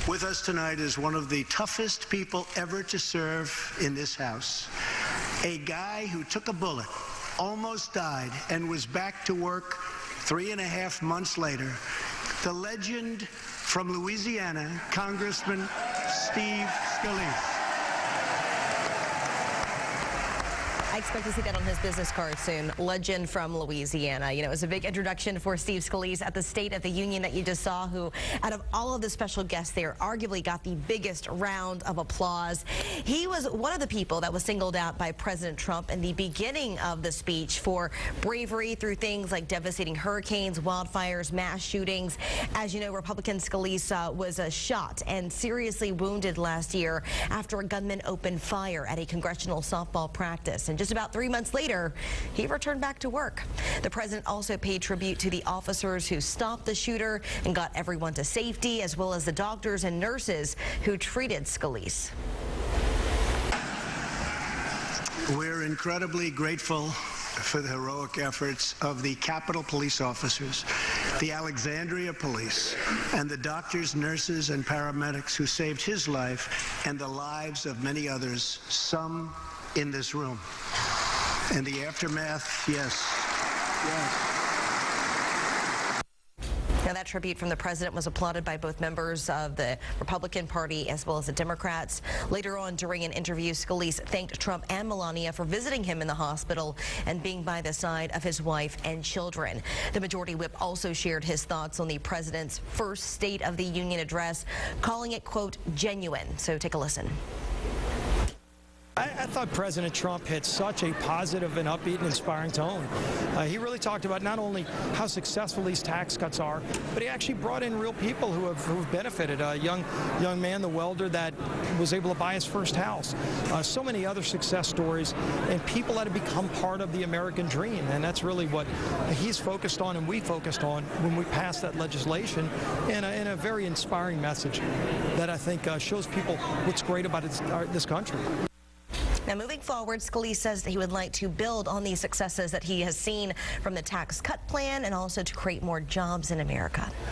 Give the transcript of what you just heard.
With us tonight is one of the toughest people ever to serve in this House. A guy who took a bullet, almost died, and was back to work 3.5 months later. The legend from Louisiana, Congressman Steve Scalise. I expect to see that on his business card soon. Legend from Louisiana. You know, it was a big introduction for Steve Scalise at the State of the Union that you just saw, who, out of all of the special guests there, arguably got the biggest round of applause. He was one of the people that was singled out by President Trump in the beginning of the speech for bravery through things like devastating hurricanes, wildfires, mass shootings. As you know, Republican Scalise was shot and seriously wounded last year after a gunman opened fire at a congressional softball practice. And just about 3 months later, he returned back to work. The president also paid tribute to the officers who stopped the shooter and got everyone to safety, as well as the doctors and nurses who treated Scalise. We're incredibly grateful for the heroic efforts of the Capitol Police officers, the Alexandria Police, and the doctors, nurses, and paramedics who saved his life and the lives of many others, some in this room. And the aftermath, yes. Now, that tribute from the president was applauded by both members of the Republican Party as well as the Democrats. Later on, during an interview, Scalise thanked Trump and Melania for visiting him in the hospital and being by the side of his wife and children. The Majority Whip also shared his thoughts on the president's first State of the Union address, calling it, quote, genuine. So take a listen. I thought President Trump had such a positive and upbeat and inspiring tone. He really talked about not only how successful these tax cuts are, but he actually brought in real people who have benefited. A young man, the welder, that was able to buy his first house. So many other success stories, and people that have become part of the American dream. And that's really what he's focused on and we focused on when we passed that legislation, in a very inspiring message that I think shows people what's great about this country. Now, moving forward, Scalise says that he would like to build on these successes that he has seen from the tax cut plan and also to create more jobs in America.